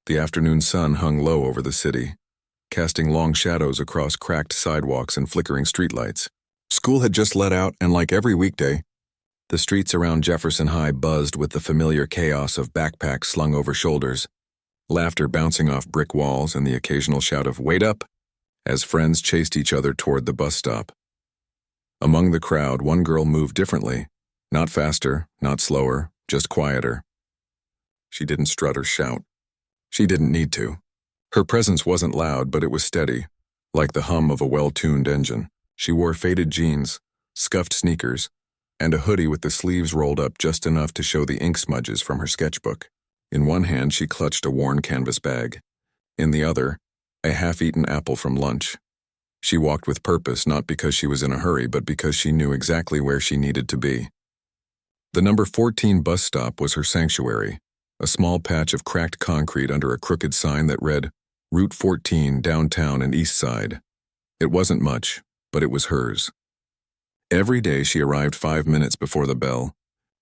The afternoon sun hung low over the city, casting long shadows across cracked sidewalks and flickering streetlights. School had just let out, and like every weekday, the streets around Jefferson High buzzed with the familiar chaos of backpacks slung over shoulders, laughter bouncing off brick walls, and the occasional shout of "Wait up!" as friends chased each other toward the bus stop. Among the crowd, one girl moved differently, not faster, not slower, just quieter. She didn't strut or shout. She didn't need to. Her presence wasn't loud, but it was steady, like the hum of a well-tuned engine. She wore faded jeans, scuffed sneakers, and a hoodie with the sleeves rolled up just enough to show the ink smudges from her sketchbook. In one hand, she clutched a worn canvas bag. In the other, a half-eaten apple from lunch. She walked with purpose, not because she was in a hurry, but because she knew exactly where she needed to be. The number 14 bus stop was her sanctuary, a small patch of cracked concrete under a crooked sign that read, Route 14, Downtown and East Side. It wasn't much, but it was hers. Every day she arrived 5 minutes before the bell,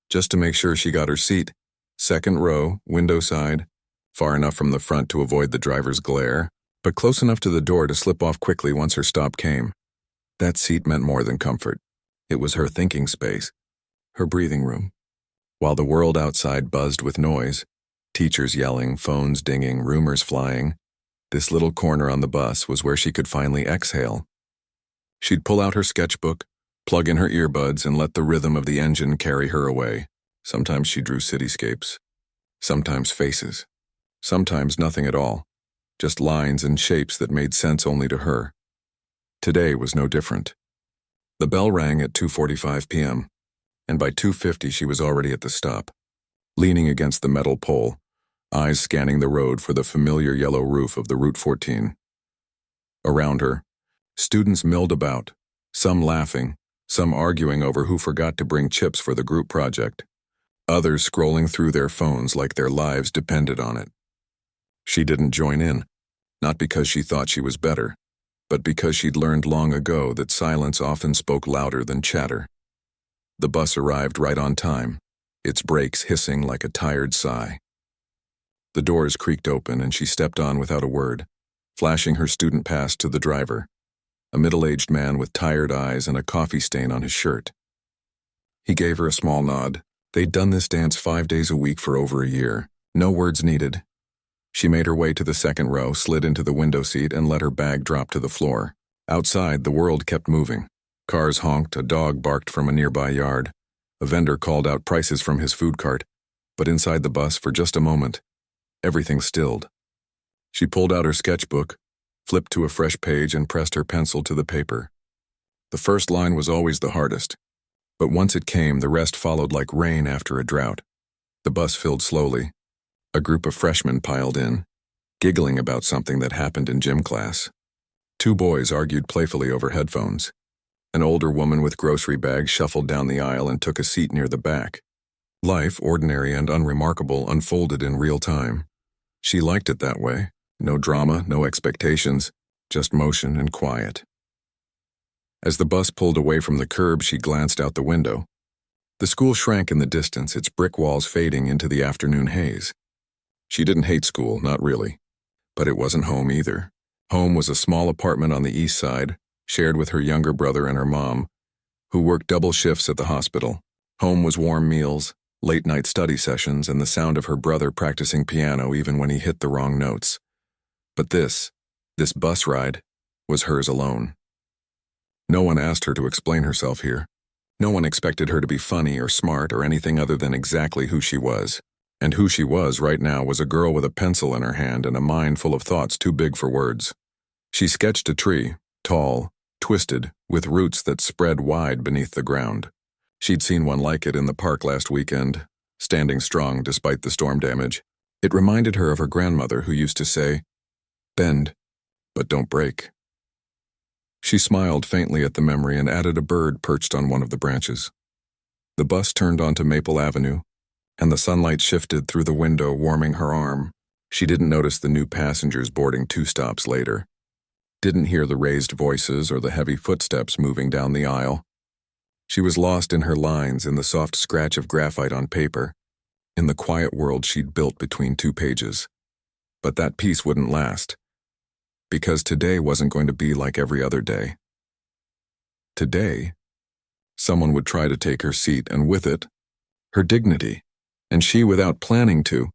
just to make sure she got her seat, second row, window side, far enough from the front to avoid the driver's glare, but close enough to the door to slip off quickly once her stop came. That seat meant more than comfort. It was her thinking space, her breathing room. While the world outside buzzed with noise, teachers yelling, phones dinging, rumors flying, this little corner on the bus was where she could finally exhale. She'd pull out her sketchbook, plug in her earbuds, and let the rhythm of the engine carry her away. Sometimes she drew cityscapes, sometimes faces, sometimes nothing at all, just lines and shapes that made sense only to her. Today was no different. The bell rang at 2:45 p.m., and by 2:50 she was already at the stop, leaning against the metal pole, eyes scanning the road for the familiar yellow roof of the Route 14. Around her, students milled about, some laughing, some arguing over who forgot to bring chips for the group project, others scrolling through their phones like their lives depended on it. She didn't join in, not because she thought she was better, but because she'd learned long ago that silence often spoke louder than chatter. The bus arrived right on time, its brakes hissing like a tired sigh. The doors creaked open and she stepped on without a word, flashing her student pass to the driver, a middle-aged man with tired eyes and a coffee stain on his shirt. He gave her a small nod. They'd done this dance 5 days a week for over a year. No words needed. She made her way to the second row, slid into the window seat, and let her bag drop to the floor. Outside, the world kept moving. Cars honked, a dog barked from a nearby yard. A vendor called out prices from his food cart. But inside the bus, for just a moment, everything stilled. She pulled out her sketchbook, flipped to a fresh page, and pressed her pencil to the paper. The first line was always the hardest, but once it came, the rest followed like rain after a drought. The bus filled slowly. A group of freshmen piled in, giggling about something that happened in gym class. 2 boys argued playfully over headphones. An older woman with grocery bags shuffled down the aisle and took a seat near the back. Life, ordinary and unremarkable, unfolded in real time. She liked it that way. No drama, no expectations, just motion and quiet. As the bus pulled away from the curb, she glanced out the window. The school shrank in the distance, its brick walls fading into the afternoon haze. She didn't hate school, not really. But it wasn't home either. Home was a small apartment on the east side, shared with her younger brother and her mom, who worked double shifts at the hospital. Home was warm meals, late-night study sessions, and the sound of her brother practicing piano even when he hit the wrong notes. But this bus ride, was hers alone. No one asked her to explain herself here. No one expected her to be funny or smart or anything other than exactly who she was. And who she was right now was a girl with a pencil in her hand and a mind full of thoughts too big for words. She sketched a tree, tall, twisted, with roots that spread wide beneath the ground. She'd seen one like it in the park last weekend, standing strong despite the storm damage. It reminded her of her grandmother who used to say, "Bend, but don't break." She smiled faintly at the memory and added a bird perched on one of the branches. The bus turned onto Maple Avenue, and the sunlight shifted through the window, warming her arm. She didn't notice the new passengers boarding 2 stops later. Didn't hear the raised voices or the heavy footsteps moving down the aisle. She was lost in her lines, in the soft scratch of graphite on paper, in the quiet world she'd built between 2 pages. But that peace wouldn't last. Because today wasn't going to be like every other day. Today, someone would try to take her seat, and with it, her dignity. And she, without planning to,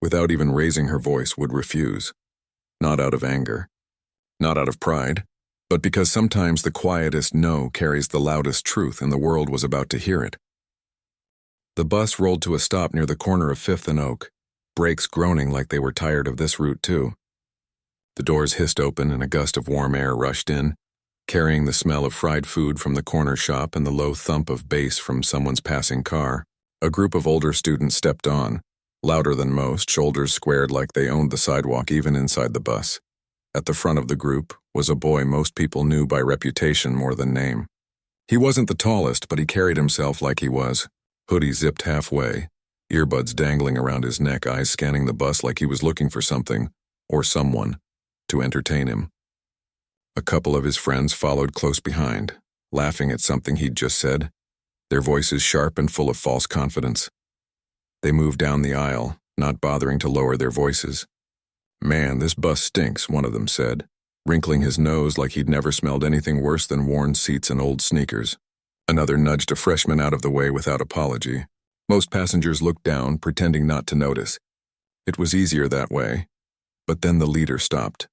without even raising her voice, would refuse. Not out of anger, not out of pride, but because sometimes the quietest no carries the loudest truth, and the world was about to hear it. The bus rolled to a stop near the corner of 5th and Oak, brakes groaning like they were tired of this route too. The doors hissed open and a gust of warm air rushed in, carrying the smell of fried food from the corner shop and the low thump of bass from someone's passing car. A group of older students stepped on, louder than most, shoulders squared like they owned the sidewalk even inside the bus. At the front of the group was a boy most people knew by reputation more than name. He wasn't the tallest, but he carried himself like he was, hoodie zipped halfway, earbuds dangling around his neck, eyes scanning the bus like he was looking for something, or someone, to entertain him. A couple of his friends followed close behind, laughing at something he'd just said, their voices sharp and full of false confidence. They moved down the aisle, not bothering to lower their voices. "Man, this bus stinks," one of them said, wrinkling his nose like he'd never smelled anything worse than worn seats and old sneakers. Another nudged a freshman out of the way without apology. Most passengers looked down, pretending not to notice. It was easier that way. But then the leader stopped.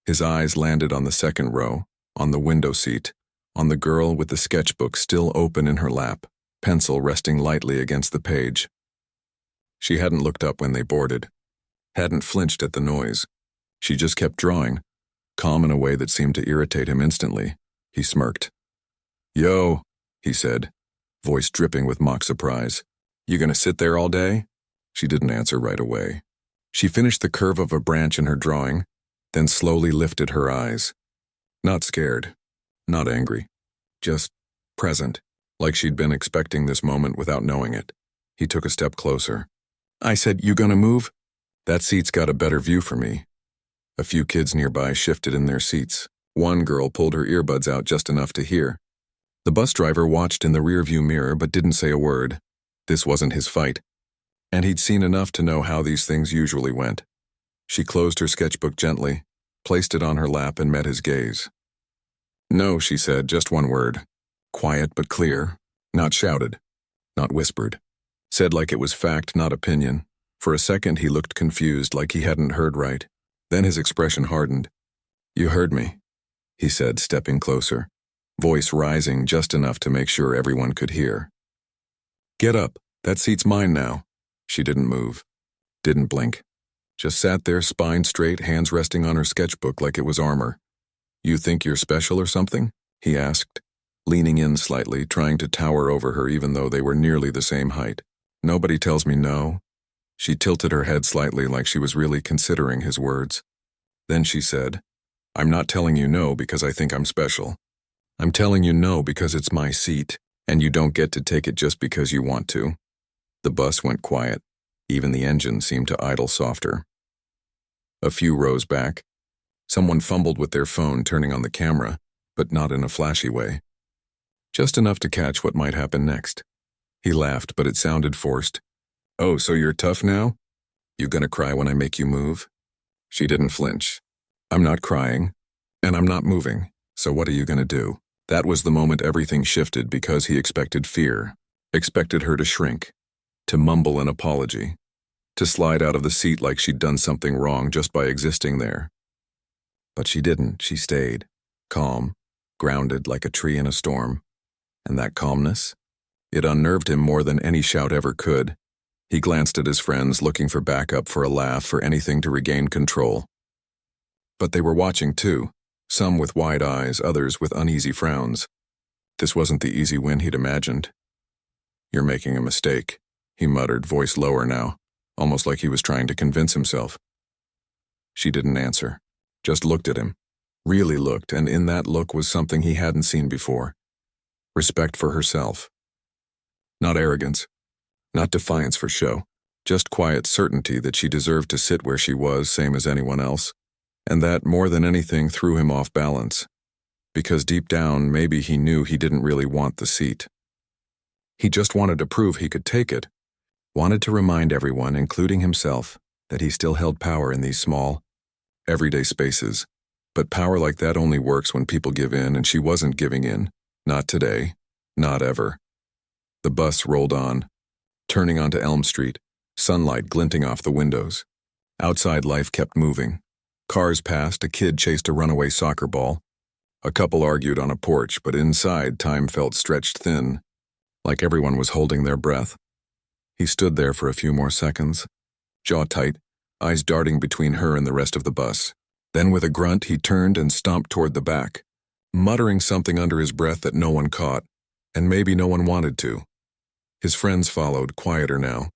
His eyes landed on the second row, on the window seat, on the girl with the sketchbook still open in her lap, pencil resting lightly against the page. She hadn't looked up when they boarded, hadn't flinched at the noise. She just kept drawing, calm in a way that seemed to irritate him instantly. He smirked. "Yo," he said, voice dripping with mock surprise. "You gonna sit there all day?" She didn't answer right away. She finished the curve of a branch in her drawing, then slowly lifted her eyes. Not scared, not angry, just present, like she'd been expecting this moment without knowing it. He took a step closer. "I said, you gonna move?" "That seat's got a better view for me." A few kids nearby shifted in their seats. One girl pulled her earbuds out just enough to hear. The bus driver watched in the rearview mirror but didn't say a word. This wasn't his fight, and he'd seen enough to know how these things usually went. She closed her sketchbook gently, placed it on her lap, and met his gaze. "No," she said, just one word. Quiet but clear, not shouted, not whispered. Said like it was fact, not opinion. For a second he looked confused, like he hadn't heard right. Then his expression hardened. "You heard me," he said, stepping closer, voice rising just enough to make sure everyone could hear. "Get up, that seat's mine now." She didn't move, didn't blink. Just sat there, spine straight, hands resting on her sketchbook like it was armor. "You think you're special or something?" he asked, leaning in slightly, trying to tower over her even though they were nearly the same height. "Nobody tells me no." She tilted her head slightly like she was really considering his words. Then she said, "I'm not telling you no because I think I'm special. I'm telling you no because it's my seat, and you don't get to take it just because you want to." The bus went quiet. Even the engine seemed to idle softer. A few rows back, someone fumbled with their phone, turning on the camera, but not in a flashy way. Just enough to catch what might happen next. He laughed, but it sounded forced. "Oh, so you're tough now? You gonna cry when I make you move?" She didn't flinch. "I'm not crying, and I'm not moving, so what are you gonna do?" That was the moment everything shifted, because he expected fear, expected her to shrink, to mumble an apology, to slide out of the seat like she'd done something wrong just by existing there. But she didn't. She stayed, calm, grounded like a tree in a storm. And that calmness, it unnerved him more than any shout ever could. He glanced at his friends, looking for backup, for a laugh, for anything to regain control. But they were watching too, some with wide eyes, others with uneasy frowns. This wasn't the easy win he'd imagined. "You're making a mistake," he muttered, voice lower now, almost like he was trying to convince himself. She didn't answer, just looked at him, really looked, and in that look was something he hadn't seen before. Respect for herself. Not arrogance, not defiance for show, just quiet certainty that she deserved to sit where she was, same as anyone else. And that, more than anything, threw him off balance. Because deep down, maybe he knew he didn't really want the seat. He just wanted to prove he could take it. Wanted to remind everyone, including himself, that he still held power in these small, everyday spaces. But power like that only works when people give in, and she wasn't giving in. Not today. Not ever. The bus rolled on, turning onto Elm Street, sunlight glinting off the windows. Outside life kept moving. Cars passed, a kid chased a runaway soccer ball. A couple argued on a porch, but inside time felt stretched thin, like everyone was holding their breath. He stood there for a few more seconds, jaw tight, eyes darting between her and the rest of the bus. Then with a grunt, he turned and stomped toward the back, muttering something under his breath that no one caught, and maybe no one wanted to. His friends followed, quieter now,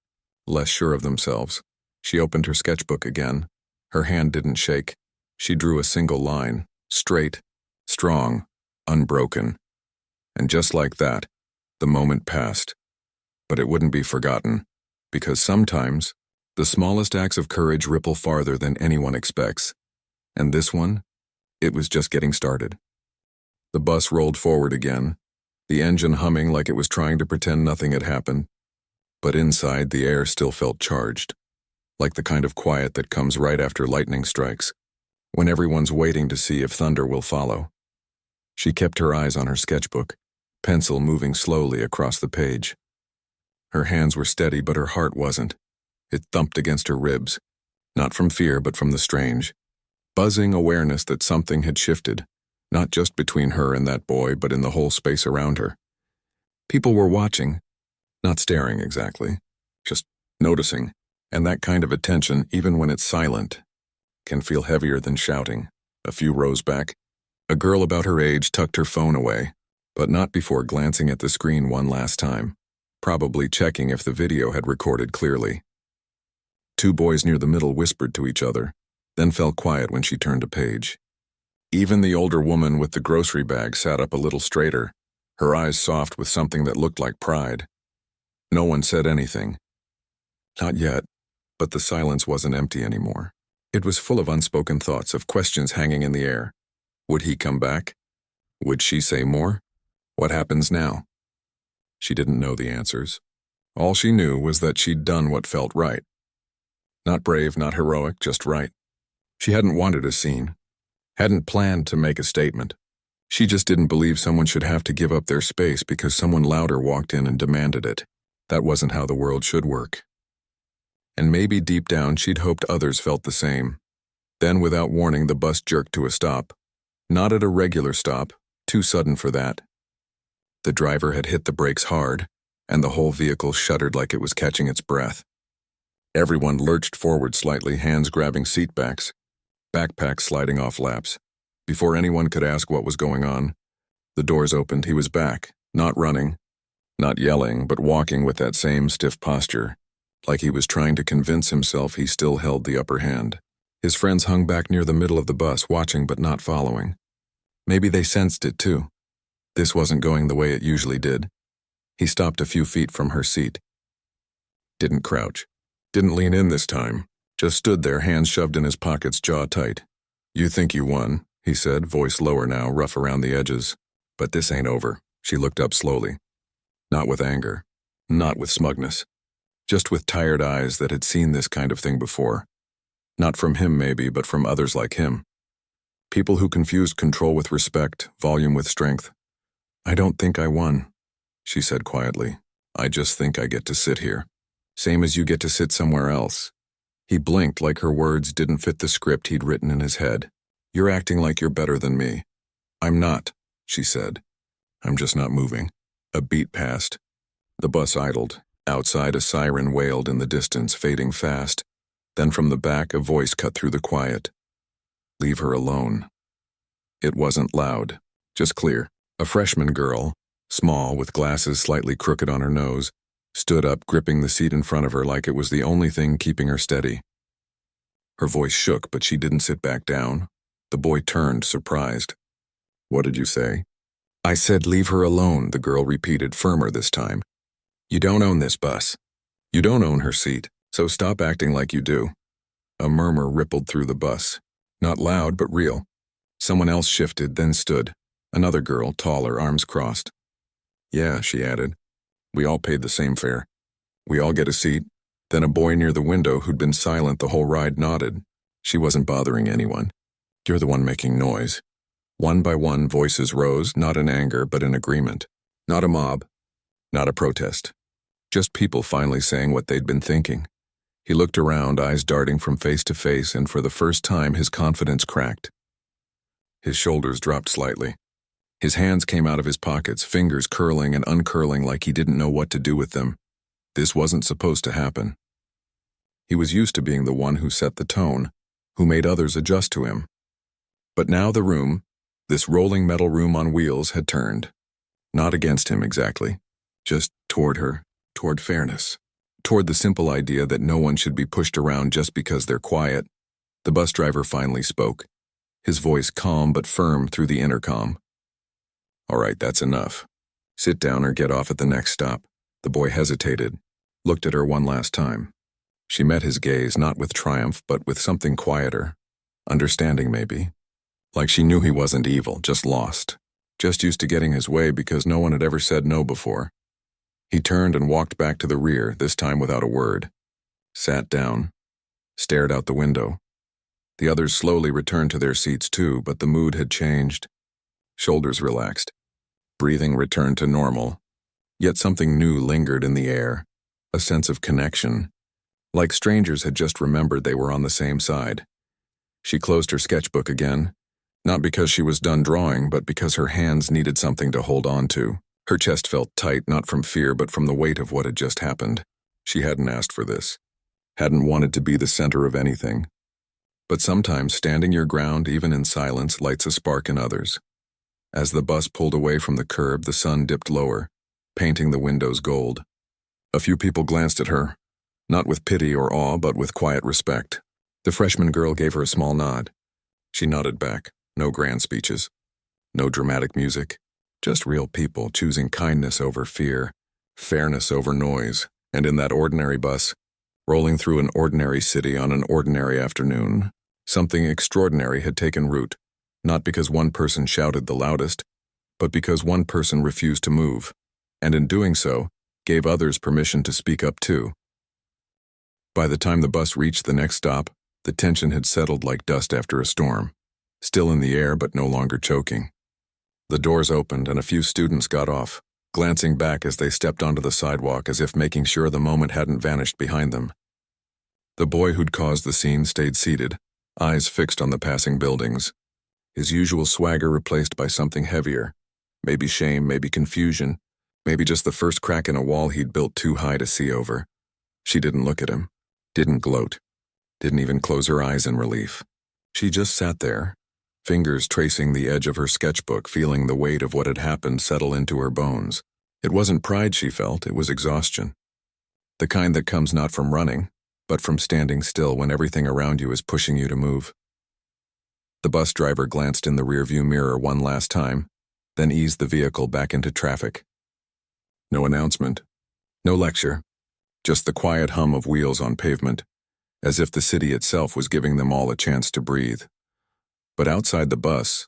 less sure of themselves. She opened her sketchbook again. Her hand didn't shake. She drew a single line, straight, strong, unbroken. And just like that, the moment passed. But it wouldn't be forgotten, because sometimes the smallest acts of courage ripple farther than anyone expects. And this one, it was just getting started. The bus rolled forward again, the engine humming like it was trying to pretend nothing had happened. But inside, the air still felt charged, like the kind of quiet that comes right after lightning strikes, when everyone's waiting to see if thunder will follow. She kept her eyes on her sketchbook, pencil moving slowly across the page. Her hands were steady, but her heart wasn't. It thumped against her ribs, not from fear, but from the strange, buzzing awareness that something had shifted, not just between her and that boy, but in the whole space around her. People were watching, not staring exactly, just noticing, and that kind of attention, even when it's silent, can feel heavier than shouting. A few rows back, a girl about her age tucked her phone away, but not before glancing at the screen one last time, probably checking if the video had recorded clearly. Two boys near the middle whispered to each other, then fell quiet when she turned a page. Even the older woman with the grocery bag sat up a little straighter, her eyes soft with something that looked like pride. No one said anything. Not yet, but the silence wasn't empty anymore. It was full of unspoken thoughts, of questions hanging in the air. Would he come back? Would she say more? What happens now? She didn't know the answers. All she knew was that she'd done what felt right. Not brave, not heroic, just right. She hadn't wanted a scene, hadn't planned to make a statement. She just didn't believe someone should have to give up their space because someone louder walked in and demanded it. That wasn't how the world should work. And maybe deep down she'd hoped others felt the same. Then, without warning, the bus jerked to a stop. Not at a regular stop, too sudden for that. The driver had hit the brakes hard, and the whole vehicle shuddered like it was catching its breath. Everyone lurched forward slightly, hands grabbing seat backs, backpacks sliding off laps. Before anyone could ask what was going on, the doors opened. He was back, not running, not yelling, but walking with that same stiff posture, like he was trying to convince himself he still held the upper hand. His friends hung back near the middle of the bus, watching but not following. Maybe they sensed it too. This wasn't going the way it usually did. He stopped a few feet from her seat. Didn't crouch. Didn't lean in this time. Just stood there, hands shoved in his pockets, jaw tight. "You think you won," he said, voice lower now, rough around the edges. "But this ain't over." She looked up slowly. Not with anger. Not with smugness. Just with tired eyes that had seen this kind of thing before. Not from him maybe, but from others like him. People who confused control with respect, volume with strength. "I don't think I won," she said quietly. "I just think I get to sit here. Same as you get to sit somewhere else." He blinked like her words didn't fit the script he'd written in his head. "You're acting like you're better than me." "I'm not," she said. "I'm just not moving." A beat passed. The bus idled. Outside, a siren wailed in the distance, fading fast. Then from the back, a voice cut through the quiet. "Leave her alone." It wasn't loud, just clear. A freshman girl, small, with glasses slightly crooked on her nose, stood up, gripping the seat in front of her like it was the only thing keeping her steady. Her voice shook, but she didn't sit back down. The boy turned, surprised. "What did you say?" "I said leave her alone," the girl repeated, firmer this time. "You don't own this bus. You don't own her seat, so stop acting like you do." A murmur rippled through the bus. Not loud, but real. Someone else shifted, then stood. Another girl, taller, arms crossed. "Yeah," she added. "We all paid the same fare. We all get a seat. Then a boy near the window who'd been silent the whole ride nodded. She wasn't bothering anyone. You're the one making noise. One by one, voices rose, not in anger, but in agreement. Not a mob, not a protest. Just people finally saying what they'd been thinking. He looked around, eyes darting from face to face, and for the first time his confidence cracked. His shoulders dropped slightly. His hands came out of his pockets, fingers curling and uncurling like he didn't know what to do with them. This wasn't supposed to happen. He was used to being the one who set the tone, who made others adjust to him. But now the room, this rolling metal room on wheels, had turned. Not against him exactly, just toward her, toward fairness, toward the simple idea that no one should be pushed around just because they're quiet. The bus driver finally spoke, his voice calm but firm through the intercom. All right, that's enough. Sit down or get off at the next stop. The boy hesitated, looked at her one last time. She met his gaze not with triumph but with something quieter, understanding maybe. Like she knew he wasn't evil, just lost, just used to getting his way because no one had ever said no before. He turned and walked back to the rear, this time without a word. Sat down, stared out the window. The others slowly returned to their seats too, but the mood had changed. Shoulders relaxed. Breathing returned to normal. Yet something new lingered in the air, a sense of connection, like strangers had just remembered they were on the same side. She closed her sketchbook again, not because she was done drawing, but because her hands needed something to hold on to. Her chest felt tight, not from fear, but from the weight of what had just happened. She hadn't asked for this, hadn't wanted to be the center of anything. But sometimes standing your ground, even in silence, lights a spark in others. As the bus pulled away from the curb, the sun dipped lower, painting the windows gold. A few people glanced at her, not with pity or awe, but with quiet respect. The freshman girl gave her a small nod. She nodded back. No grand speeches, no dramatic music, just real people choosing kindness over fear, fairness over noise, and in that ordinary bus, rolling through an ordinary city on an ordinary afternoon, something extraordinary had taken root, not because one person shouted the loudest, but because one person refused to move, and in doing so, gave others permission to speak up too. By the time the bus reached the next stop, the tension had settled like dust after a storm. Still in the air, but no longer choking. The doors opened and a few students got off, glancing back as they stepped onto the sidewalk as if making sure the moment hadn't vanished behind them. The boy who'd caused the scene stayed seated, eyes fixed on the passing buildings, his usual swagger replaced by something heavier, maybe shame, maybe confusion, maybe just the first crack in a wall he'd built too high to see over. She didn't look at him, didn't gloat, didn't even close her eyes in relief. She just sat there, fingers tracing the edge of her sketchbook, feeling the weight of what had happened settle into her bones. It wasn't pride she felt, it was exhaustion. The kind that comes not from running, but from standing still when everything around you is pushing you to move. The bus driver glanced in the rearview mirror one last time, then eased the vehicle back into traffic. No announcement, no lecture, just the quiet hum of wheels on pavement, as if the city itself was giving them all a chance to breathe. But outside the bus,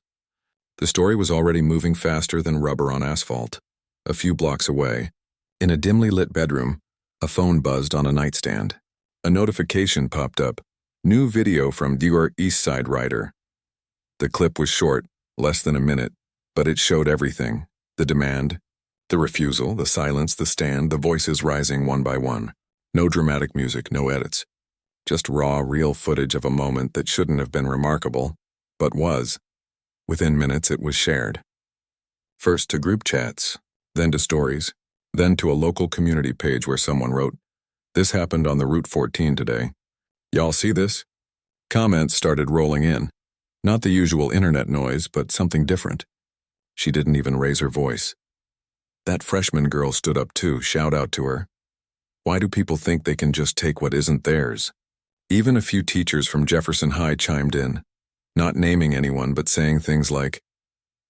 the story was already moving faster than rubber on asphalt. A few blocks away, in a dimly lit bedroom, a phone buzzed on a nightstand. A notification popped up. New video from your East Side Rider. The clip was short, less than a minute, but it showed everything. The demand, the refusal, the silence, the stand, the voices rising one by one. No dramatic music, no edits. Just raw, real footage of a moment that shouldn't have been remarkable, but was. Within minutes, it was shared. First to group chats, then to stories, then to a local community page where someone wrote, "This happened on the Route 14 today. Y'all see this?" Comments started rolling in. Not the usual internet noise, but something different. She didn't even raise her voice. That freshman girl stood up too, shout out to her. Why do people think they can just take what isn't theirs? Even a few teachers from Jefferson High chimed in, not naming anyone but saying things like,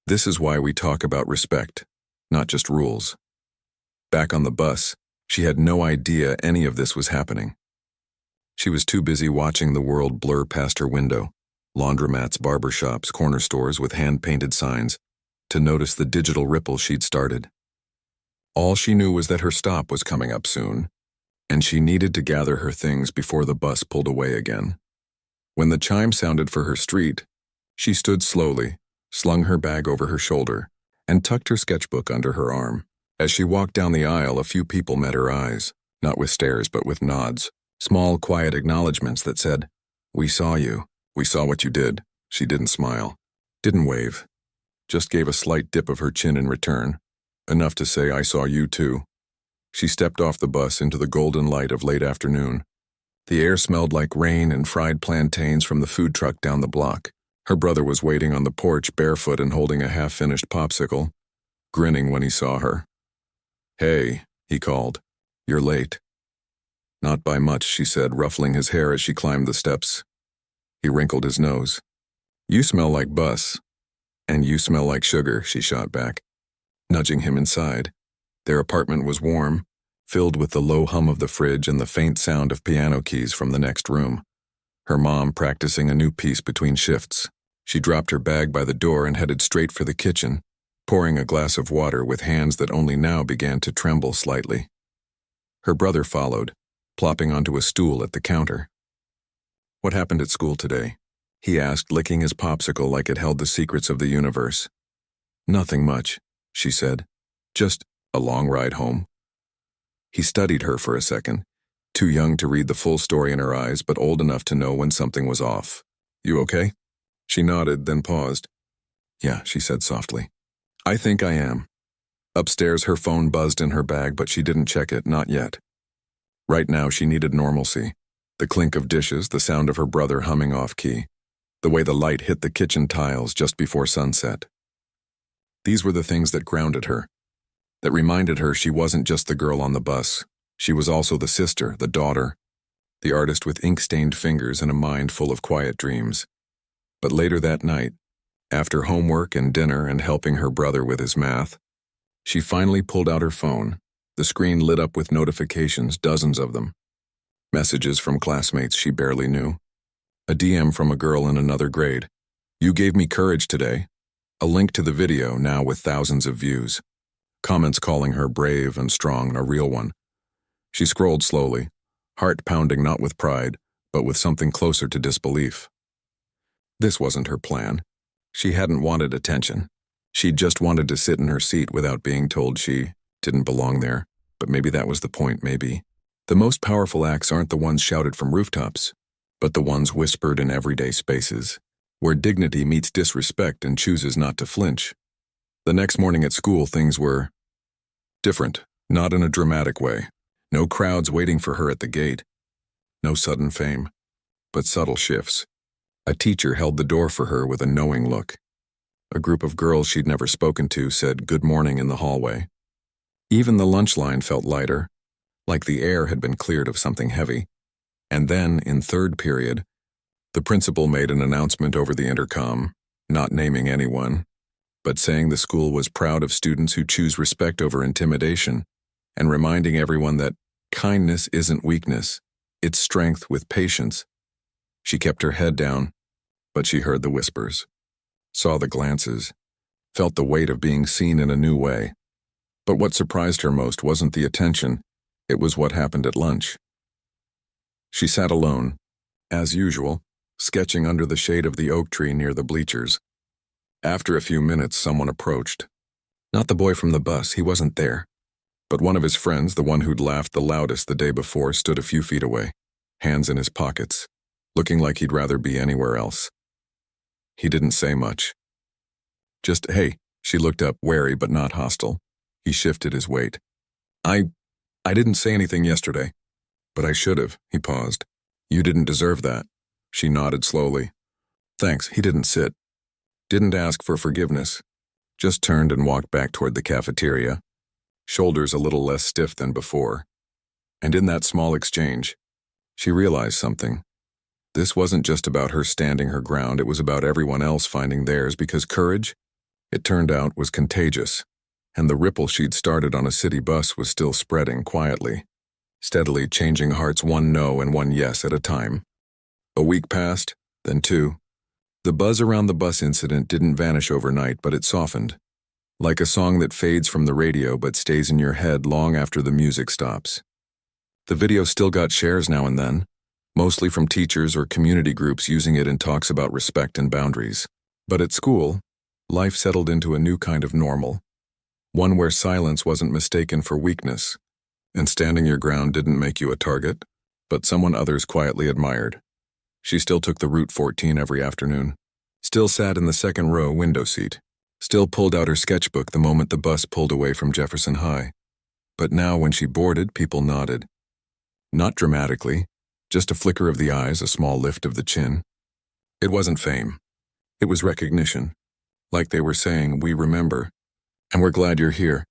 "This is why we talk about respect, not just rules." Back on the bus, she had no idea any of this was happening. She was too busy watching the world blur past her window, laundromats, barbershops, corner stores with hand-painted signs, to notice the digital ripple she'd started. All she knew was that her stop was coming up soon, and she needed to gather her things before the bus pulled away again. When the chime sounded for her street, she stood slowly, slung her bag over her shoulder, and tucked her sketchbook under her arm. As she walked down the aisle, a few people met her eyes, not with stares but with nods, small, quiet acknowledgments that said, "We saw you. We saw what you did." She didn't smile, didn't wave, just gave a slight dip of her chin in return, enough to say, "I saw you too." She stepped off the bus into the golden light of late afternoon. The air smelled like rain and fried plantains from the food truck down the block. Her brother was waiting on the porch barefoot and holding a half-finished popsicle, grinning when he saw her. "Hey," he called, "you're late." "Not by much," she said, ruffling his hair as she climbed the steps. He wrinkled his nose. "You smell like bus." "And you smell like sugar," she shot back, nudging him inside. Their apartment was warm, filled with the low hum of the fridge and the faint sound of piano keys from the next room. Her mom practicing a new piece between shifts. She dropped her bag by the door and headed straight for the kitchen, pouring a glass of water with hands that only now began to tremble slightly. Her brother followed, plopping onto a stool at the counter. "What happened at school today?" he asked, licking his popsicle like it held the secrets of the universe. "Nothing much," she said. "Just a long ride home." He studied her for a second, too young to read the full story in her eyes, but old enough to know when something was off. "You okay?" She nodded, then paused. "Yeah," she said softly. "I think I am." Upstairs, her phone buzzed in her bag, but she didn't check it, not yet. Right now, she needed normalcy. The clink of dishes, the sound of her brother humming off-key, the way the light hit the kitchen tiles just before sunset. These were the things that grounded her, that reminded her she wasn't just the girl on the bus. She was also the sister, the daughter, the artist with ink-stained fingers and a mind full of quiet dreams. But later that night, after homework and dinner and helping her brother with his math, she finally pulled out her phone. The screen lit up with notifications, dozens of them. Messages from classmates she barely knew. A DM from a girl in another grade. "You gave me courage today." A link to the video, now with thousands of views. Comments calling her brave and strong, a real one. She scrolled slowly, heart pounding not with pride, but with something closer to disbelief. This wasn't her plan. She hadn't wanted attention. She just wanted to sit in her seat without being told she didn't belong there. But maybe that was the point, maybe. The most powerful acts aren't the ones shouted from rooftops, but the ones whispered in everyday spaces, where dignity meets disrespect and chooses not to flinch. The next morning at school, things were different, not in a dramatic way. No crowds waiting for her at the gate. No sudden fame, but subtle shifts. A teacher held the door for her with a knowing look. A group of girls she'd never spoken to said good morning in the hallway. Even the lunch line felt lighter, like the air had been cleared of something heavy. And then, in third period, the principal made an announcement over the intercom, not naming anyone, but saying the school was proud of students who choose respect over intimidation, and reminding everyone that kindness isn't weakness, it's strength with patience. She kept her head down, but she heard the whispers, saw the glances, felt the weight of being seen in a new way. But what surprised her most wasn't the attention, it was what happened at lunch. She sat alone, as usual, sketching under the shade of the oak tree near the bleachers. After a few minutes, someone approached. Not the boy from the bus, he wasn't there. But one of his friends, the one who'd laughed the loudest the day before, stood a few feet away, hands in his pockets, looking like he'd rather be anywhere else. He didn't say much. Just, "Hey," she looked up, wary but not hostile. He shifted his weight. I didn't say anything yesterday, but I should have," he paused. "You didn't deserve that." She nodded slowly. "Thanks." He didn't sit. Didn't ask for forgiveness. Just turned and walked back toward the cafeteria, shoulders a little less stiff than before. And in that small exchange, she realized something. This wasn't just about her standing her ground, it was about everyone else finding theirs, because courage, it turned out, was contagious, and the ripple she'd started on a city bus was still spreading quietly, steadily changing hearts one no and one yes at a time. A week passed, then two. The buzz around the bus incident didn't vanish overnight, but it softened, like a song that fades from the radio but stays in your head long after the music stops. The video still got shares now and then, mostly from teachers or community groups using it in talks about respect and boundaries. But at school, life settled into a new kind of normal, one where silence wasn't mistaken for weakness, and standing your ground didn't make you a target, but someone others quietly admired. She still took the Route 14 every afternoon, still sat in the second row window seat, still pulled out her sketchbook the moment the bus pulled away from Jefferson High. But now when she boarded, people nodded. Not dramatically, just a flicker of the eyes, a small lift of the chin. It wasn't fame. It was recognition. Like they were saying, "We remember, and we're glad you're here."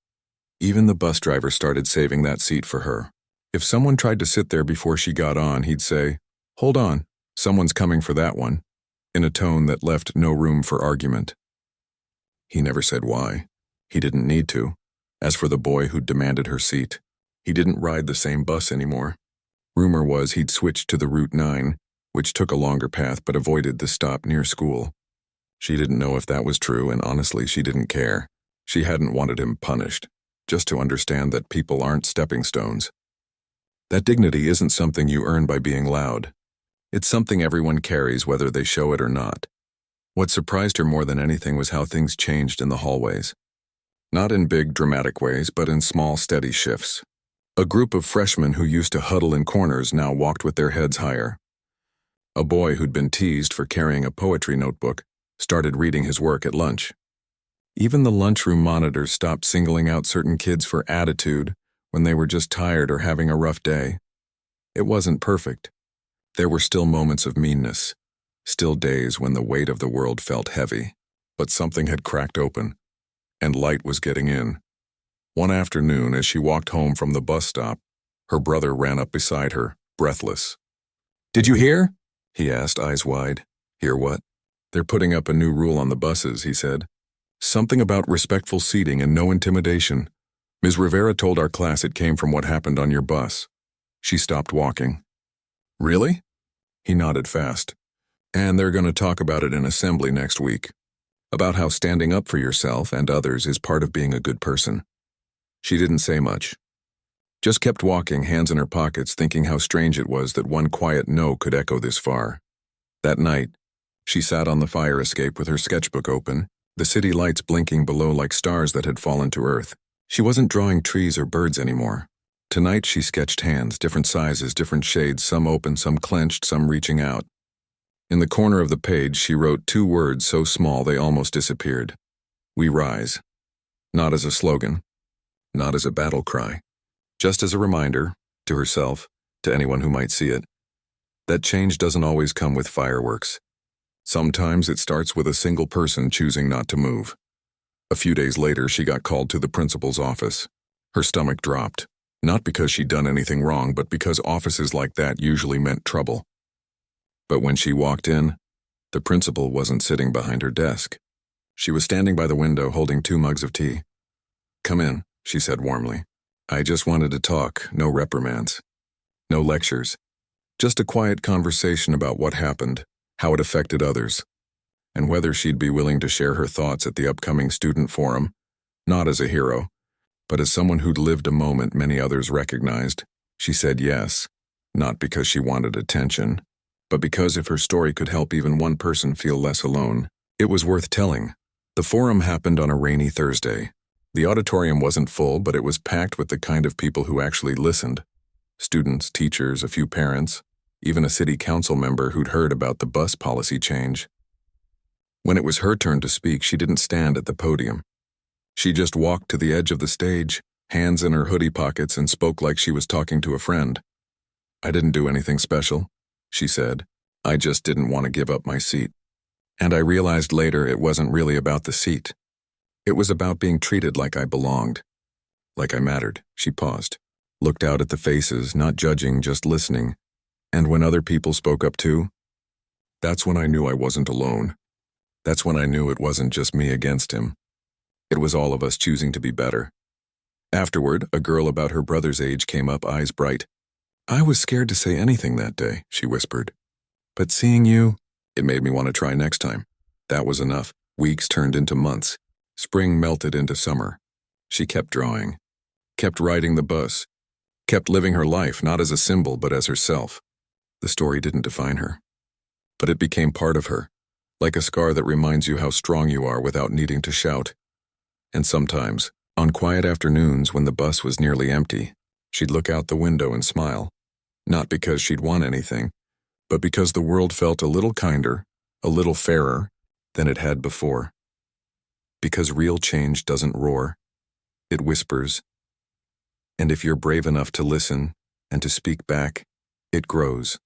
Even the bus driver started saving that seat for her. If someone tried to sit there before she got on, he'd say, "Hold on, someone's coming for that one," in a tone that left no room for argument. He never said why. He didn't need to. As for the boy who'd demanded her seat, he didn't ride the same bus anymore. Rumor was he'd switched to the Route 9, which took a longer path but avoided the stop near school. She didn't know if that was true, and honestly, she didn't care. She hadn't wanted him punished, just to understand that people aren't stepping stones. That dignity isn't something you earn by being loud. It's something everyone carries whether they show it or not. What surprised her more than anything was how things changed in the hallways. Not in big, dramatic ways, but in small, steady shifts. A group of freshmen who used to huddle in corners now walked with their heads higher. A boy who'd been teased for carrying a poetry notebook started reading his work at lunch. Even the lunchroom monitors stopped singling out certain kids for attitude when they were just tired or having a rough day. It wasn't perfect. There were still moments of meanness, still days when the weight of the world felt heavy, but something had cracked open, and light was getting in. One afternoon, as she walked home from the bus stop, her brother ran up beside her, breathless. "Did you hear?" he asked, eyes wide. "Hear what?" "They're putting up a new rule on the buses," he said. "Something about respectful seating and no intimidation. Ms. Rivera told our class it came from what happened on your bus." She stopped walking. "Really?" He nodded fast. "And they're going to talk about it in assembly next week. About how standing up for yourself and others is part of being a good person." She didn't say much. Just kept walking, hands in her pockets, thinking how strange it was that one quiet no could echo this far. That night, she sat on the fire escape with her sketchbook open, the city lights blinking below like stars that had fallen to earth. She wasn't drawing trees or birds anymore. Tonight she sketched hands, different sizes, different shades, some open, some clenched, some reaching out. In the corner of the page, she wrote 2 words so small they almost disappeared. "We rise." Not as a slogan, not as a battle cry, just as a reminder, to herself, to anyone who might see it, that change doesn't always come with fireworks. Sometimes it starts with a single person choosing not to move. A few days later, she got called to the principal's office. Her stomach dropped, not because she'd done anything wrong, but because offices like that usually meant trouble. But when she walked in, the principal wasn't sitting behind her desk. She was standing by the window holding 2 mugs of tea. "Come in," she said warmly. "I just wanted to talk, no reprimands. No lectures. Just a quiet conversation about what happened, how it affected others, and whether she'd be willing to share her thoughts at the upcoming student forum, not as a hero, but as someone who'd lived a moment many others recognized." She said yes, not because she wanted attention, but because if her story could help even one person feel less alone, it was worth telling. The forum happened on a rainy Thursday. The auditorium wasn't full, but it was packed with the kind of people who actually listened. Students, teachers, a few parents, even a city council member who'd heard about the bus policy change. When it was her turn to speak, she didn't stand at the podium. She just walked to the edge of the stage, hands in her hoodie pockets, and spoke like she was talking to a friend. "I didn't do anything special," she said. "I just didn't want to give up my seat. And I realized later it wasn't really about the seat. It was about being treated like I belonged, like I mattered." She paused, looked out at the faces, not judging, just listening. "And when other people spoke up too, that's when I knew I wasn't alone. That's when I knew it wasn't just me against him. It was all of us choosing to be better." Afterward, a girl about her brother's age came up, eyes bright. "I was scared to say anything that day," she whispered. "But seeing you, it made me want to try next time." That was enough. Weeks turned into months. Spring melted into summer. She kept drawing, kept riding the bus, kept living her life not as a symbol but as herself. The story didn't define her, but it became part of her, like a scar that reminds you how strong you are without needing to shout. And sometimes, on quiet afternoons when the bus was nearly empty, she'd look out the window and smile, not because she'd won anything, but because the world felt a little kinder, a little fairer than it had before. Because real change doesn't roar, it whispers. And if you're brave enough to listen and to speak back, it grows.